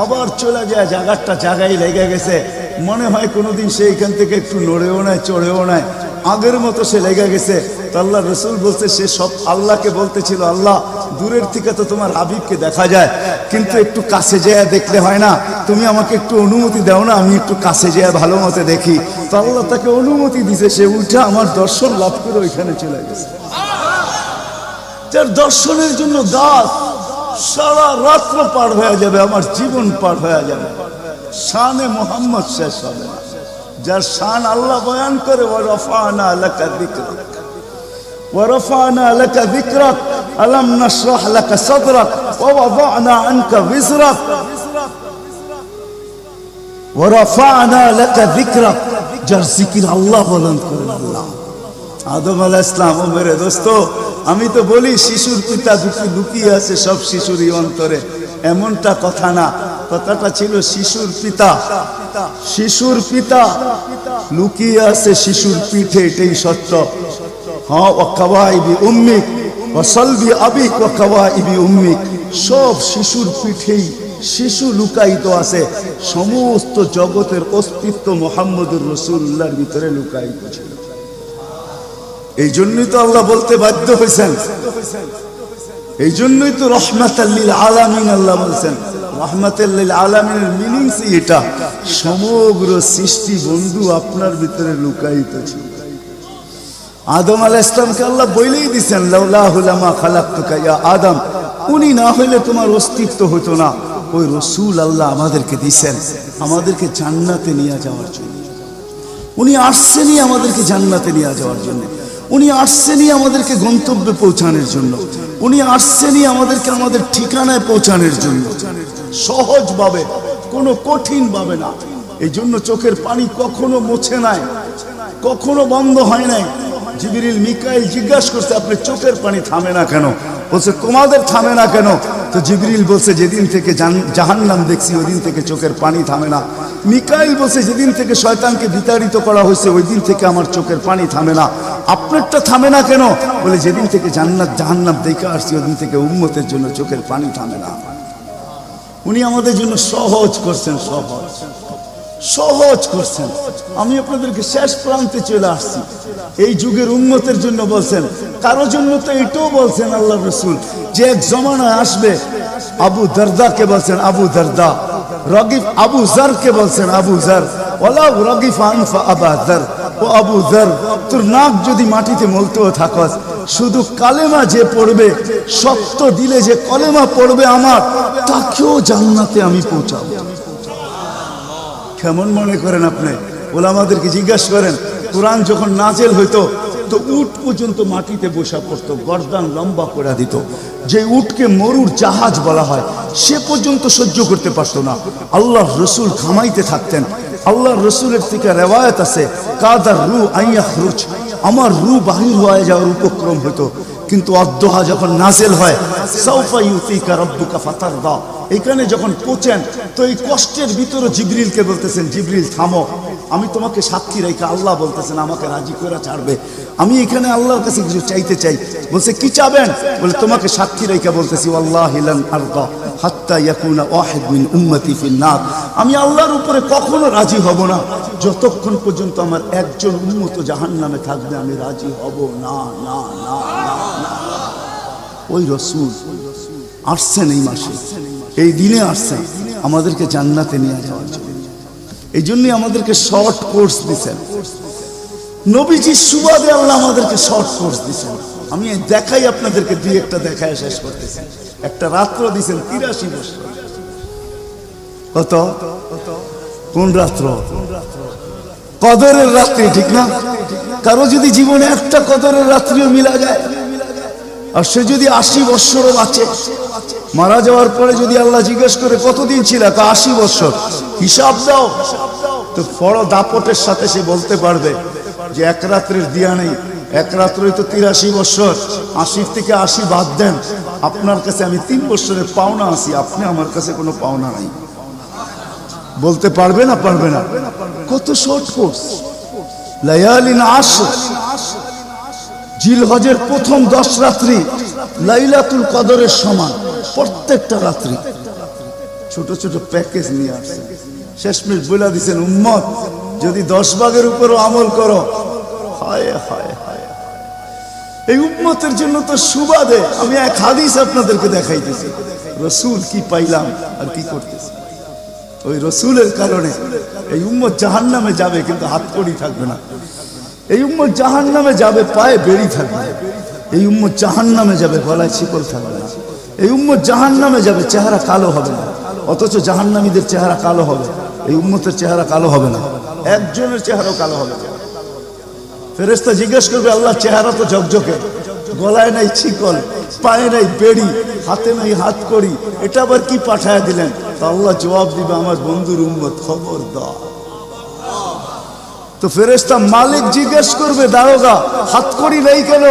আবার চলে যায়, জায়গাটা জায়গায় লেগে গেছে। মনে হয় কোনোদিন সে এখান থেকে একটু নড়েও নাই, চড়েও নাই, আগের মতো সে লেগে গেছে। তো আল্লাহ রাসূল বলছে, সে সব আল্লাহকে বলতেছিল, আল্লাহ দূরের থেকে তো তোমার হাবিবকে দেখা যায়, কিন্তু একটু কাছে যেয়ে দেখলে হয় না? তুমি আমাকে একটু অনুমতি দাও না, আমি একটু কাছে যেয়ে ভালো মতো দেখি। তো আল্লাহ তাকে অনুমতি দিছে, সে উঠে আমার দর্শন লাভ করে ওইখানে চলে গেছে। যার দর্শনের জন্য গাছ সারা রাত্র পার হয়ে যাবে, আমার জীবন পার হয়ে যাবে, শানে মুহাম্মদ শেষ হবে না। যার শান আল্লাহ বয়ান করে, ওয়ারাফানা লাকা যিকরাক, ওয়ারাফানা লাকা যিকরাক, আলাম নাশরাহ লাকা সাদরাক, ওয়া ওয়াদানা আনকা বিজরাক, ওয়ারাফানা লাকা যিকরাক। যার জিকির আল্লাহ বলেন করেন আল্লাহ। আদম আলাইহিস সালাম, ও মেরে দোস্ত, আমি তো বলি শিশুর পিতা লুকিয়ে আছে সব শিশুরই অন্তরে, এমনটা কথা না। কথাটা ছিল শিশুর পিতা, শিশুর পিতা লুকিয়ে আছে শিশুর পিঠে, এটাই সত্য। হ্যাঁ, ওয়া কাওয়াইবি উম্মিক ওয়া সালবি আবিক ওয়া কাওয়াইবি উম্মিক, সব শিশুর পিঠেই শিশু লুকায়িত আছে। সমস্ত জগতের অস্তিত্ব মুহাম্মদুর রাসূলুল্লাহর ভিতরে লুকায়িত ছিল। এই জন্যই তো আল্লাহ বলতে বাধ্য হয়েছেন, এই জন্যই তো রহমাতাল লিল আলামিন আল্লাহ বলছেন। রহমাতাল লিল আলামিনের মিনিংস এটা, সমগ্র সৃষ্টি বন্ধু আপনার ভিতরে লুকায়িত ছিল। আদম আলাইহিস সালামকে আল্লাহ বলেই দিয়েছেন, লাউলাহু লামা খালাকতুকা ইয়া আদম, উনি না হলে তোমার অস্তিত্ব হতো না। ওই রসুল আল্লাহ আমাদেরকে দিয়েছেন আমাদেরকে জান্নাতে নিয়ে যাওয়ার জন্য। উনি আসছেনই আমাদেরকে জান্নাতে নিয়ে যাওয়ার জন্য। উনি আসছেনই আমাদেরকে গন্তব্যে পৌঁছানোর জন্য। উনি আসছেনই আমাদেরকে আমাদের ঠিকানায় পৌঁছানোর জন্য, সহজভাবে, কোনো কঠিন ভাবে না। এই জন্য চোখের পানি কখনো মুছে নাই, কখনো বন্ধ হয় নাই। জিবরিল মিকাইল জিজ্ঞাসা করছে, আপনি চোখের পানি থামে না কেন? বলছে তোমাদের থামে না কেন? তো জিবরিল বলছে, যেদিন থেকে জাহান্নাম দেখছি ওই দিন থেকে চোখের পানি থামে না। মিকাইল বলছে, যেদিন থেকে শয়তানকে বিতাড়িত করা হয়েছে ওই দিন থেকে আমার চোখের পানি থামে না। আপনারটা থামে না কেন? বলে, যেদিন থেকে জান্নাত জাহান্নাম দেখে আসছি ওই দিন থেকে উম্মতের জন্য চোখের পানি থামে না। উনি আমাদের জন্য সহজ করছেন, সহজ করছেন। আমি আপনাদেরকে শেষ প্রান্তে চলে আসছি। এই যুগের উম্মতের জন্য বলছেন, কারো জন্য তো এটাও বলছেন আল্লাহ রসুল যে এক জমানায় আসবে। আবু দারদাকে বলছেন আবু দারদা, রগিফ আবু জারকে বলছেন আবু জার, ওলা রগিফ আনফা আবা জার। ও আবু জার, তোর নাক যদি মাটিতে মলতেও থাকস, শুধু কালেমা যে পড়বে, শক্ত দিলে যে কলেমা পড়বে আমার, তাকেও জান্নাতে আমি পৌঁছাবো। কেমন মনে করেন আপনি? ওলামাদেরকে জিজ্ঞাসা করেন, কোরআন যখন নাজেল হইতো তো উট পর্যন্ত মাটিতে বসা পড়তো, গর্দান লম্বা করে দিত। যে উটকে মরুর জাহাজ বলা হয় সে পর্যন্ত সহ্য করতে পারতো না। আল্লাহ রসুল খামাইতে থাকতেন। আল্লাহ রসুলের থেকে রেওয়ায়ত আছে, কাদার রু আইয়াখরুজ, আমার রু বাহির হয়ে যাওয়ার উপক্রম হতো। কিন্তু অদ্দোহা যখন নাজেল হয়, সাউফা ইউতিকা রাব্বুকা ফাতারদা, এখানে যখন পৌঁছেন তো এই কষ্টের ভিতরে জিবরিলকে বলতেছেন, জিবরিল থামো, আমি তোমাকে সাক্ষী রেখে, আল্লাহ বলতেছেন আমাকে রাজি করে ছাড়বে। আমি এখানে আল্লাহর কাছে কিছু চাইতে চাই। বলছে, কি চাবেন? বলে, তোমাকে সাক্ষী রেখে বলতেছি, ওয়াল্লাহি লান আরদা হাত্তা ইয়াকুনা ওয়াহিদ মিন উম্মতি ফিন নার, আমি আল্লাহর উপরে কখনো রাজি হব না যতক্ষণ পর্যন্ত আমার একজন উম্মত জাহান্নামে থাকবে, আমি রাজি হব না, না, না, না, না। ওই রসুল আসছেন এই মাসে, এই দিনে আসছেন আমাদেরকে জান্নাতে নিয়ে যাওয়ার জন্য। এই জন্যই আমাদেরকে শর্ট কোর্স দিচ্ছেন নবীজির সুবাদে। আল্লাহ আমাদেরকে শর্ট কোর্স দিচ্ছেন। আমি দেখাই আপনাদেরকে, দুই একটা দেখায় শেষ করতেছি। একটা রাত্র দিচ্ছেন 83 বছর। কত? কোন রাত্র? কদরের রাত্রি, ঠিক না? কারো যদি জীবনে একটা কদরের রাত্রিও মিলা যায়, আর সে যদি 80 বছরও বাঁচে, মারা যাওয়ার পরে যদি আল্লাহ জিজ্ঞেস করে কতদিন ছিল, 80 বছর, হিসাব দাও, তো বড় দাপটের সাথে সে বলতে পারবে যে এক রাত্রের দিয়া নেই, এক রাত্রই তো 83 বছর, 80 থেকে 80 বাদ দেন, আপনার কাছে আমি 3 বছরের পাওনা আছি, আপনি আমার কাছে কোনো পাওনা নাই। বলতে পারবে না? পারবে না। কত শর্ট কোর্স। লায়ালিন আশর, জিলহজের প্রথম 10 রাত্রি লাইলাতুল কদরের সমান, প্রত্যেকটা রাত্রি। ছোট ছোট প্যাকেজ নিয়ে আসছে। শেষমেশ বলে দিচ্ছেন, উম্মত যদি 10 ভাগের উপরও আমল করো, হায় হায় হায়। এই উম্মতের জন্য তো সুবাদে আমি এক হাদিস আপনাদেরকে দেখাইতেছি, রসুল কি পাইলাম আর কি করতেছি। ওই রসুলের কারণে এই উম্মত জাহান্নামে যাবে, কিন্তু হাতকড়ি থাকবে না। এই উম্মত জাহান্নামে যাবে, পায়ে বেড়ি থাকবে। এই উম্মত জাহান্নামে যাবে, গলায় শিকল থাকবে না। এই উম্মত জাহান্নামে যাবে, চেহারা কালো হবে না। অথচ জাহান্নামীদের চেহারা কালো হবে, এই উম্মতের চেহারা কালো হবে না। একজনের চেহারাও কালো হবে না। ফেরেশতা জিজ্ঞেস করবে, আল্লাহ চেহারা তো ঝকঝকে, গলায় নাই শিকল, পায়ে নাই বেড়ি, হাতে নাই হাতকড়ি, এটা আবার কি পাঠায় দিলেন? তা আল্লাহ জবাব দিবে, আমার বন্ধুর উম্মত, খবর দাও। তো ফেরেশতা মালিক জিজ্ঞেস করবে, দারোগা হাতকড়ি নেই কেন?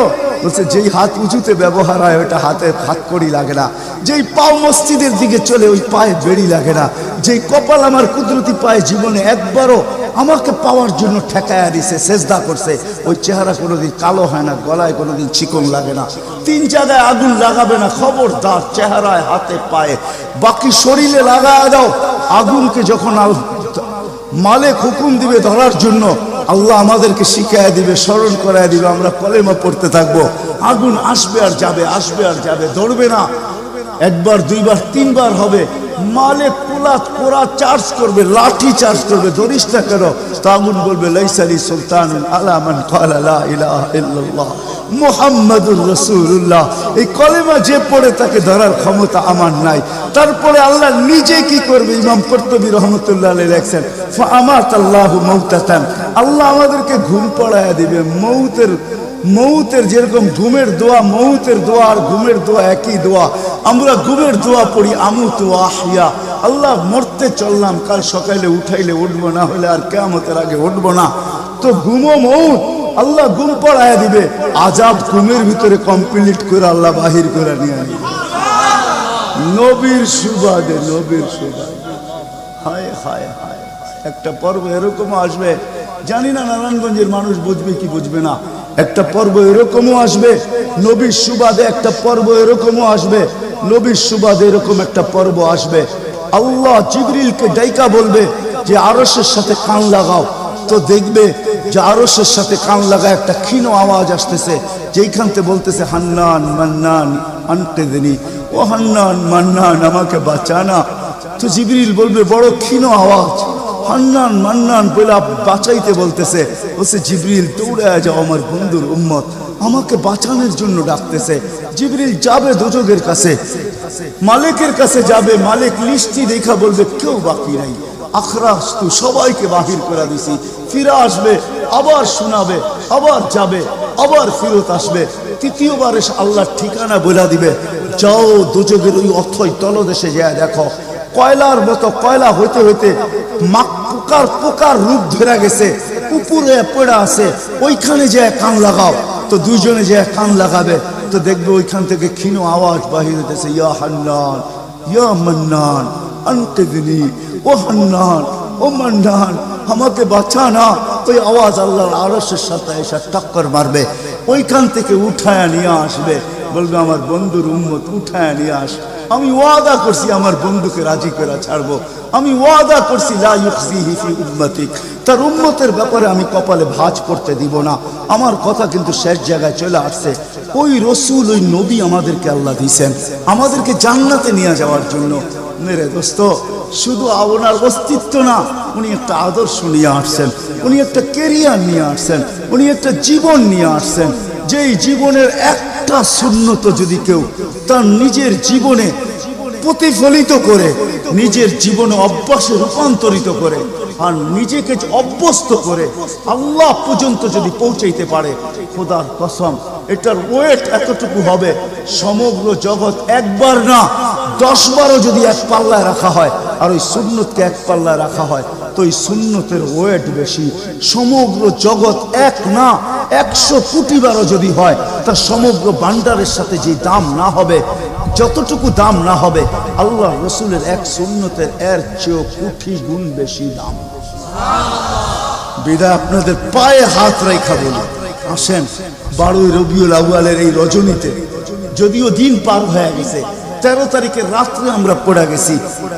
বলছে, যেই হাত উঁচুতে ব্যবহার হয় ওটা হাতে হাতকড়ি লাগে না। যেই পাও মসজিদের দিকে চলে ওই পায়ে বেড়ি লাগে না। যেই কপাল আমার কুদরতি পায়ে জীবনে একবারও আমাকে পাওয়ার জন্য ঠেকায়া দিছে, সেজদা করছে, ওই চেহারা কোনোদিন কালো হয় না, গলায় কোনোদিন চিকন লাগে না, 3 জায়গায় আগুন লাগাবে না। খবরদার, চেহারায়, হাতে, পায়ে, বাকি শরীরে লাগায় দাও। আগুনকে যখন মালিক হুকুম দিবে ধরার জন্য, আল্লাহ আমাদেরকে শিখায় দিবে, স্মরণ করায় দিবে, আমরা কলেমা পড়তে থাকবো। আগুন আসবে আর যাবে, আসবে আর যাবে, ধরবে না। 1 বার 2 বার 3 বার হবে, মালিক পুরা চার্জ করবে, লাঠি চার্জ করবে, ধরিস না কেন? তো আগুন বলবে লাইসালি সুলতানুন আলা মান ক্বালা লা ইলাহা ইল্লাল্লাহ মুহাম্মাদুর রাসূলুল্লাহ। এই কলেমা যে পড়ে তাকে ধরার ক্ষমতা আমার নাই। তারপরে আল্লাহ নিজে কি করবে? ইমাম কুরতুবী রাহমাতুল্লাহ আলাইহি লেখেন ফাআমাতাল্লাহু মাউতাতান, আল্লাহ আমাদেরকে ঘুম পড়ায়া দিবে। মৌতের যেরকম ঘুমের দোয়া, মৌতের দোয়া আর ঘুমের দোয়া একই দোয়া। আমরা ঘুমের দোয়া পড়ি আমুতু আহিয়া, আল্লাহ মরতে চললাম, কাল সকালে উঠাইলে উঠবো, না হলে আর কিয়ামতের আগে উঠবো না। তো ঘুমো মৌত, আল্লাহ ঘুম পড়ায়া দিবে। আজাব ঘুমের ভিতরে কমপ্লিট করে আল্লাহ বাহির করে নিয়ে আনি নবীর সুবাদে, নবীর সুবাদে। হায় হায় হায়, একটা পর্ব এরকমও আসবে, জানি না নারায়ণগঞ্জের মানুষ বুঝবে কি বুঝবে না। একটা পর্ব এরকমও আসবে নবীর সুবাদে, একটা পর্ব এরকমও আসবে নবীর সুবাদে, এরকম একটা পর্ব আসবে। আল্লাহ জিবরিলকে ডাইকা বলবে যে আরশের সাথে কান লাগাও। তো দেখবে যে আরশের সাথে কান লাগা একটা ক্ষীণ আওয়াজ আসতেছে, যেইখান থেকে বলতেছে হান্নান মান্নান আনকিযনি, ও হান্নান মান্নান আমাকে বাঁচানা। তো জিবরিল বলবে বড় ক্ষীণ আওয়াজ, হান্নান মান্নান বলে বাঁচাইতে বলতেছে। বলছে জিবরিল দৌড়ে যাও, আমার বন্ধুর উম্মত আমাকে বাঁচানোর জন্য ডাকতেছে। জিবরিল যাবে দোজখের কাছে, মালিকের কাছে যাবে। মালিক লিস্টি দেখা বলবে কেউ বাকি নাই, আখরাস তু সবাইকে বাহির করে দিছি। ফিরে আসবে, আবার শোনাবে, আবার যাবে, আবার ফিরত আসবে। তৃতীয়বার এসে আল্লাহর ঠিকানা বলে দিবে, যাও দোজখের ওই অথই তলদেশে যায় দেখো, কয়লার মতো কয়লা হইতে হইতে পোকার রূপ ধরে গেছে, উপরে পড়ে আছে, ওইখানে যে কান লাগাও। তো দুইজনে যে কান লাগাবে, তো দেখবে ওইখান থেকে ক্ষীণ আওয়াজ বাহির হইতেছে, ইয়া হান্নান ইয়া মান্নান আনকিযনি, ও হান্নান ও মান্নান আমাকে বাঁচা না। ওই আওয়াজ আল্লাহর আরশের সাথে এসে টক্কর মারবে, ওইখান থেকে উঠায় নিয়ে আসবে। বলবে আমার বন্ধুর উম্মত উঠায় নিয়ে আস, আমি ওয়াদা করছি আমার বন্ধুকে রাজি করে ছাড়বো, আমি ওয়াদা করছি লা ইউখজিহি ফি উম্মতিক, তার উম্মতের ব্যাপারে আমি কপালে ভাঁজ করতে দিব না। আমার কথা কিন্তু শেষ জায়গায় চলে আসছে। ওই রসুল, ওই নবী আমাদেরকে আল্লাহ দিয়েছেন আমাদেরকে জান্নাতে নিয়ে যাওয়ার জন্য। মেরে দোস্ত, শুধু ওনার অস্তিত্ব না, উনি একটা আদর্শ নিয়ে আসছেন, উনি একটা কেরিয়ার নিয়ে আসছেন, উনি একটা জীবন নিয়ে আসছেন। যেই জীবনের একটা সুন্নত যদি কেউ তার নিজের জীবনে প্রতিফলিত করে, নিজের জীবনে অভ্যাসে রূপান্তরিত করে, আর নিজেকে অভ্যস্ত করে আল্লাহ পর্যন্ত যদি পৌঁছাইতে পারে, খোদার কসম এটার ওয়েট এতটুকু হবে, সমগ্র জগৎ একবার না 10 বারও যদি এক পাল্লায় রাখা হয়, আর ওই সুন্নতকে এক পাল্লায় রাখা হয়, তো ওই সুন্নতের ওয়েট বেশি। সমগ্র জগৎ এক না 100 কোটি বারও যদি হয়, তা সমগ্র ভান্ডারের সাথে যে দাম না হবে, যতটুকু দাম না হবে, আল্লাহ রসুলের এক সুন্নতের এর চেয়েও কোটি গুণ বেশি দাম। বিদায় আপনাদের পায়ে হাত রেখা বলি, আসেন 12 রবিউল আউয়ালের এই রজনীতে, যদিও দিন পার হয়ে গেছে, 13 তারিখের রাত্রে আমরা পড়ে গেছি।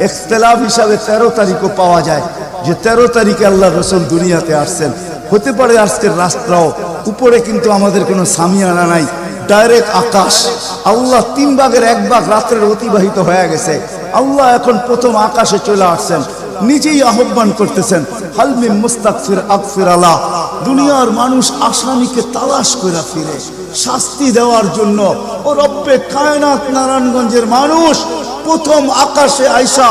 ইখতিলাফ হিসাবে 13 তারিখও পাওয়া যায় যে 13 তারিখে আল্লাহ রসুল দুনিয়াতে আসছেন। হতে পারে আজকের রাস্তাও উপরে, কিন্তু আমাদের কোনো সামিয়ানা নাই, ডাইরেক্ট আকাশ। আল্লাহ 3 ভাগের 1 ভাগ রাত্রের অতিবাহিত হয়ে গেছে, আল্লাহ এখন প্রথম আকাশে চলে আসছেন, নিজেই আহ্বান করতেছেন, হাল মিন মুস্তাগফির আগফির আলাহ। দুনিয়ার মানুষ আসামিকে তালাশ করে ফিরে শাস্তি দেওয়ার জন্য, ও রব্বে কায়নাত নারায়ণগঞ্জের মানুষ প্রথম আকাশে আইসা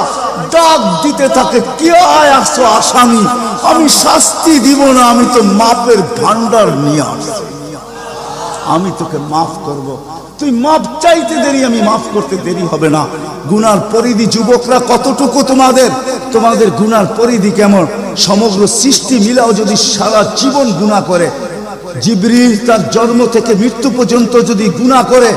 ডাক দিতে থাকে, কে আয় আসছো আসামি, আমি শাস্তি দিব না, আমি তো মাপের ভান্ডার নিয়ে আসছি, আমি তোকে মাফ করব। তুই মাপ চাইতে দেরি, আমি মাফ করতে দেরি হবে না। গুনার পরিধি যুবকরা কতটুকু, তোমাদের গুনার পরিধি কেমন? সমগ্র সৃষ্টি মিলাও যদি সারা জীবন গুনাহ করে, জিবরিল তার জন্ম থেকে মৃত্যু পর্যন্ত যদি গুনাহ করে,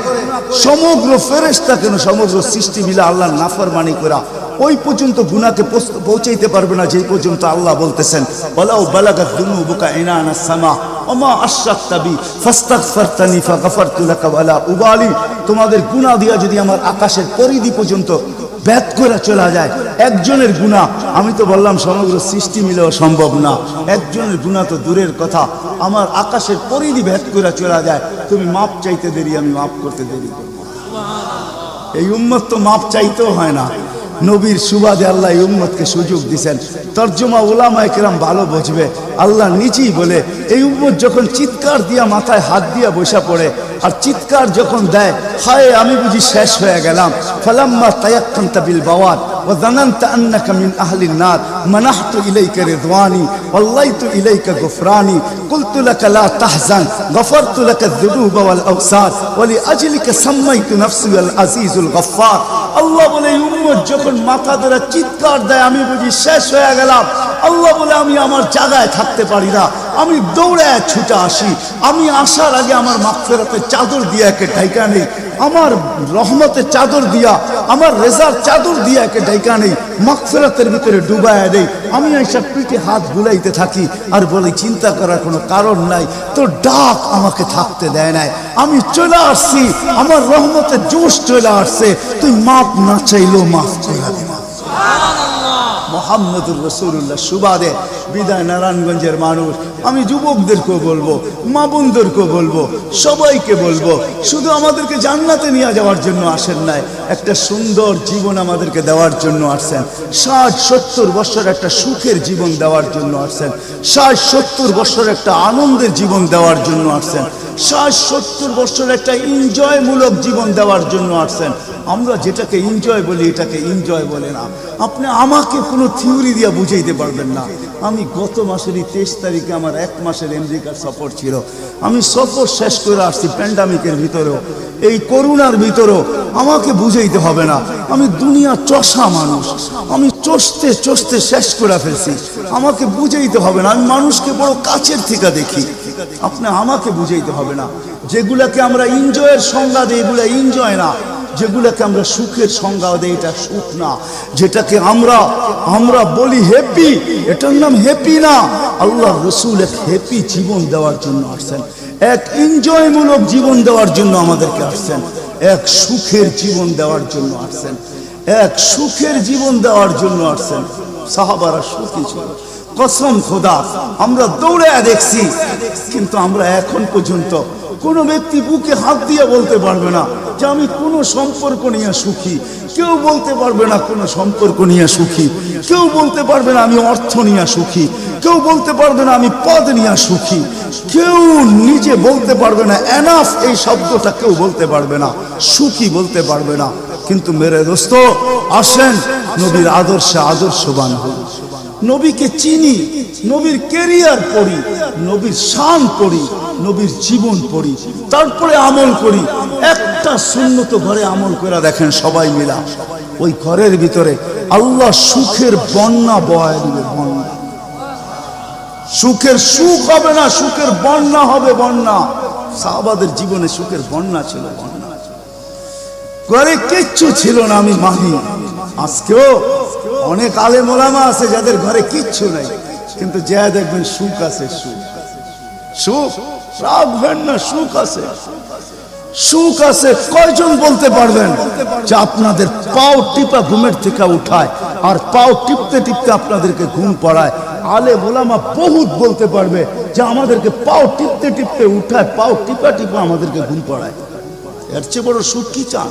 সমগ্র ফেরেশতা কেন, সমগ্র সৃষ্টি মিলা আল্লাহর নাফরমানি করা, ওই পর্যন্ত গুনাহকে পৌঁছাইতে পারবে না, যেই পর্যন্ত আল্লাহ বলতেছেন ওয়ালাউ বালাগাত দুনুবুকা ইনানাস সামা ওমা আশরাকতা বি ফাস্তাগফারতানি ফাগফারতু লাকা ওয়ালা উবালি। তোমাদের গুনাহ দিয়া যদি আমার আকাশের পরিধি পর্যন্ত ব্যাত করে চলা যায়, একজনের গুনাহ, আমি তো বললাম সমগ্র সৃষ্টি মিলেও সম্ভব না, একজনের গুনাহ তো দূরের কথা, আমার আকাশের পরিধি ব্যাত করে চলা যায়, তুমি মাপ চাইতে দেরি, আমি মাফ করতে দেরি করব। এই উম্মত তো মাপ চাইতেও হয় না, নবীর সুবাদে আল্লাহ এই উম্মতকে সুযোগ দিয়েছেন। তর্জমা উলামায়ে কেরাম ভালো বুঝবে। আল্লাহ নিজেই বলে এই উম্মত যখন চিৎকার দিয়া মাথায় হাত দিয়া বসা পড়ে আর চিৎকার যখন দেয়, হায় আমি বুঝি শেষ হয়ে গেলাম, ফালাম্মা তায়াক্কানতা বিল বাওয়াত ওয়া যানানতা আন্নাকা মিন আহলিন নার মানাহতু ইলাইকা রিদওয়ানি ওয়াল্লাইতু ইলাইকা গুফরানি কুলতু লাকা লা তাহজান গফারতু লাকা যুনুবা ওয়াল আওসার ওয়া লিআজলিকা সাম্মাইতু নাফসি আল আজিজুল গফফার। আল্লাহ বলে এই উম্মত যখন মাথা ধরে চিৎকার দেয় আমি বুঝি শেষ হয়ে গেলাম, আল্লাহ বলে আমি আমার জায়গায় থাকতে পারি না, আমি দৌড়ে ছুটে আসি। আমি আসার আগে আমার মাগফিরাতের চাদর দিয়া একে ঢাইকা নেই, আমার রহমতের চাদর দিয়া, আমার রেজার চাদর দিয়া একে ঢাইকা নেই, মাগফিরাতের ভিতরে ডুবায়া দেই। আমি এইসব পিঠে হাত বুলাইতে থাকি আর বলি চিন্তা করার কোনো কারণ নাই, তোর ডাক আমাকে থাকতে দেয় নাই, আমি চলে আসছি, আমার রহমতের জোশ চলে আসছে, তুই মাপ না চাইলেও মাফ করে দিবা। মুহাম্মদুর রাসূলুল্লাহ সুবাদে বিদায় নারায়ণগঞ্জের মানুষ, আমি যুবকদেরকেও বলবো, মা বোনদেরকেও বলবো, সবাইকে বলবো, শুধু আমাদেরকে জান্নাতে নিয়ে যাওয়ার জন্য আসেন নাই, একটা সুন্দর জীবন আমাদেরকে দেওয়ার জন্য আসছেন। 60-70 বছর একটা সুখের জীবন দেওয়ার জন্য আসছেন, 60-70 বছর একটা আনন্দের জীবন দেওয়ার জন্য আসছেন, 60-70 বছর একটা এনজয়মূলক জীবন দেওয়ার জন্য আসছেন। আমরা যেটাকে এনজয় বলি এটাকে এনজয় বলে না। আপনি আমাকে কোনো থিওরি দিয়ে বুঝাইতে পারবেন না। আমি গত মাসেরই 23 তারিখে আমার 1 মাসের আমেরিকার সফর ছিল, আমি সফর শেষ করে আসছি প্যান্ডামিকের ভিতরেও, এই করোনার ভিতরেও। আমাকে বুঝাইতে হবে না, আমি দুনিয়া চষা মানুষ, আমি চষতে চষতে শেষ করে ফেলছি, আমাকে বুঝাইতে হবে না। আমি মানুষকে বড় কাছের থেকে দেখি, আপনি আমাকে বুঝাইতে হবে না। যেগুলাকে আমরা এনজয়ের সংজ্ঞা দিই এগুলা এনজয় না, যেগুলাকে আমরা সুখের সংজ্ঞা দেই এটা সুখ না, যেটাকে আমরা বলি হ্যাপি এটার নাম হ্যাপি না। আল্লাহ রাসূল এক হ্যাপি জীবন দেওয়ার জন্য আসছেন, এক এনজয়মূলক জীবন দেওয়ার জন্য আমাদেরকে আসছেন, এক সুখের জীবন দেওয়ার জন্য আসছেন, এক সুখের জীবন দেওয়ার জন্য আসছেন। সাহাবারা সুখী ছিল, কসম খোদা আমরা দৌড়ে দেখছি, কিন্তু আমরা এখন পর্যন্ত কোনো ব্যক্তি বুকে হাত দিয়ে বলতে পারবে না যে আমি কোনো সম্পর্ক নিয়ে সুখী, কেউ বলতে পারবে না কোনো সম্পর্ক নিয়ে সুখী, কেউ বলতে পারবে না আমি অর্থ নিয়ে সুখী, কেউ বলতে পারবে না আমি পদ নিয়ে সুখী, কেউ নিজে বলতে পারবে না এনাফ এই শব্দটা কেউ বলতে পারবে না, সুখী বলতে পারবে না। কিন্তু মেরে দোস্ত আসেন নবীর আদর্শে আদর্শবান হই, নবীকে চিনি, নবীর ক্যারিয়ার পড়ি, নবীর শান পড়ি, নবীর জীবন পড়ি, তারপরে আমল করি। একটা সুন্নত ঘরে আমল করে দেখেন সবাই মিলা, ওই ঘরের ভিতরে আল্লাহ সুখের বন্যা বয়ে দিবে, বন্যা। সুখের সুখ হবে না, সুখের বন্যা হবে, বন্যা। সাহাবাদের জীবনে সুখের বন্যা ছিল, বন্যা। ঘরে কিচ্ছু ছিল না আমি মানি, আজকেও অনেক আলেম ওলামা আছে যাদের ঘরে কিচ্ছু নাই, কিন্তু যা দেখবেন সুখ আছে, সুখ সুখ রাখবেন না, সুখ আছে, সুখ আছে। কয়জন বলতে পারবেন যে আপনাদের পাও টিপা ঘুমের থেকে উঠায় আর পাও টিপতে টিপতে আপনাদেরকে ঘুম পড়ায়? আলেম ওলামা বহুত বলতে পারবে যে আমাদেরকে পাও টিপতে টিপতে উঠায়, পাও টিপা টিপা আমাদেরকে ঘুম পড়ায়। এর চেয়ে বড় সুখ কি চান?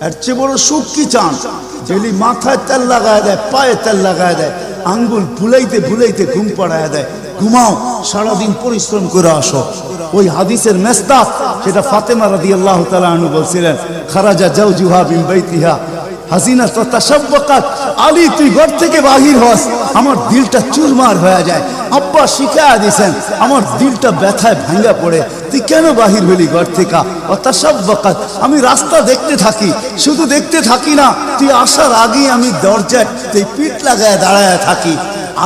এর চেয়ে বড় সুখ কি চান? যেলি মাথায় তেল লাগায় দেয়, পায়ে তেল লাগায় দেয়, আঙ্গুল ভুলাইতে ভুলাইতে ঘুম পড়ায় দেয়। ঘুমাও, সারাদিন পরিশ্রম করে আসো। ওই হাদিসের মেস্তাক সেটা ফাতেমা রাদিয়াল্লাহু তাআলা আনহা বলছিলেন, খারাজা জাওজুহা মিন বাইতিহা হাসিনা তাতাশাব্বাকাত। আলী তুই ঘর থেকে বাহির হস, আমার দিলটা চুরমার হয়ে যায়। আব্বা শিখায়া দিয়েছেন, আমার দিলটা ব্যথায় ভাঙ্গা পড়ে, তুই কেন বাহির হলি ঘর থেকে? তাতাশাব্বাকাত, আমি রাস্তা দেখতে থাকি, শুধু দেখতে থাকি না, তুই আসার আগেই আমি দরজায় পিঠ লাগায় দাঁড়ায় থাকি।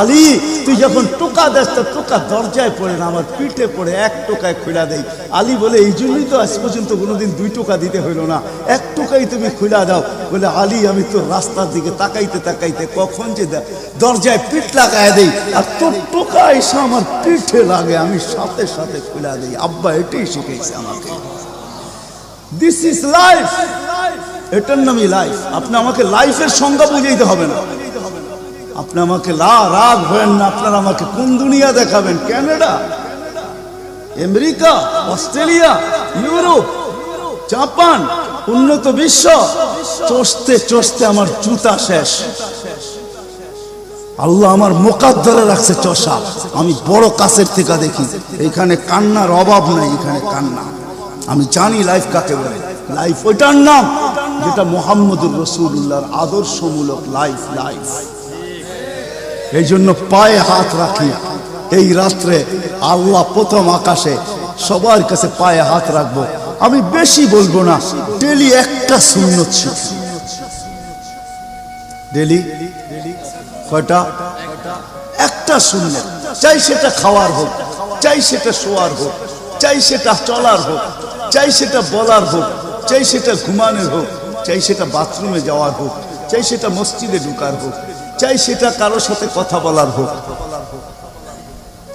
আলী তুই যখন টোকা দেস তো টোকা দরজায় পড়ে না, আমার পিঠে পড়ে, 1 টোকায় খুলা দেই। আলী বলে এই জন্যই তো আজ পর্যন্ত কোনোদিন 2 টোকা দিতে হইল না, 1 টোকাই তুমি খুলা দাও। বলে আলী আমি তো রাস্তার দিকে তাকাইতে তাকাইতে কখন যে দরজায় পিঠ লাগায় দেই, আর তোর টোকা এসে আমার পিঠে লাগে, আমি সাথে সাথে খুলা দেই। আব্বা এটাই শিখেছে আমাকে। দিস ইজ লাইফ, এটার নামই লাইফ। আপনি আমাকে লাইফের সংজ্ঞা বুঝাইতে হবে না, আপনি আমাকে রাগ হবেন না। আপনারা আমাকে কোন দুনিয়া দেখাবেন? Canada, America, Australia, Europe, Japan, উন্নত বিশ্ব, চষতে চষতে আমার জুতা শেষ। আল্লাহ আমার মোকাদ্দরে রাখছে চষা। আমি বড় কাছের থেকে দেখি, এখানে কান্নার অভাব নাই, এখানে কান্না। আমি জানি লাইফ কাকে বলে। লাইফ ওইটার নাম যেটা মুহাম্মদুর রাসূলুল্লাহর আদর্শমূলক লাইফ। লাইফ এই জন্য পায়ে হাত রাখি। এই রাত্রে আল্লাহ প্রথম আকাশে সবার কাছে পায়ে হাত রাখবো। আমি বেশি বলবো না, ডেলি একটা সুন্নত শিখি। ডেলি কয়টা? একটা সুন্নত। চাই সেটা খাওয়ার হোক, চাই সেটা শোয়ার হোক, চাই সেটা চলার হোক, চাই সেটা বলার হোক, চাই সেটা ঘুমানোর হোক, চাই সেটা বাথরুমে যাওয়ার হোক, চাই সেটা মসজিদে ঢুকার হোক, চাই সেটা কারোর সাথে কথা বলার হোক,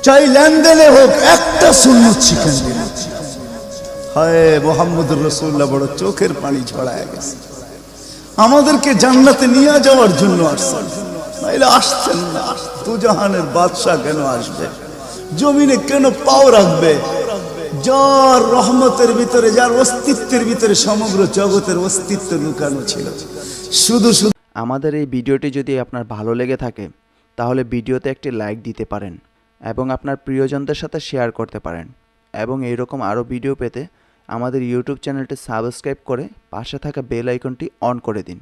চাই লেনদেনে হোক, একটা সুন্নত শিখেন। হায় মুহাম্মদুর রাসূলুল্লাহ বড় চোখের পানি ঝরায় গেছে। আমাদেরকে জান্নাতে নিয়ে যাওয়ার জন্য আসছেন, নাইলে আসছেন না। দুজাহানের বাদশা কেন আসবে? জমিনে কেন পাও রাখবে? যার রহমতের ভিতরে, যার অস্তিত্বের ভিতরে সমগ্র জগতের অস্তিত্ব লুকানো ছিল। শুধু শুধু আমাদের এই ভিডিওটি যদি আপনার ভালো লেগে থাকে তাহলে ভিডিওতে একটি লাইক দিতে পারেন এবং আপনার প্রিয়জনদের সাথে শেয়ার করতে পারেন। এবং এইরকম আরও ভিডিও পেতে আমাদের ইউটিউব চ্যানেলটি সাবস্ক্রাইব করে পাশে থাকা বেল আইকনটি অন করে দিন।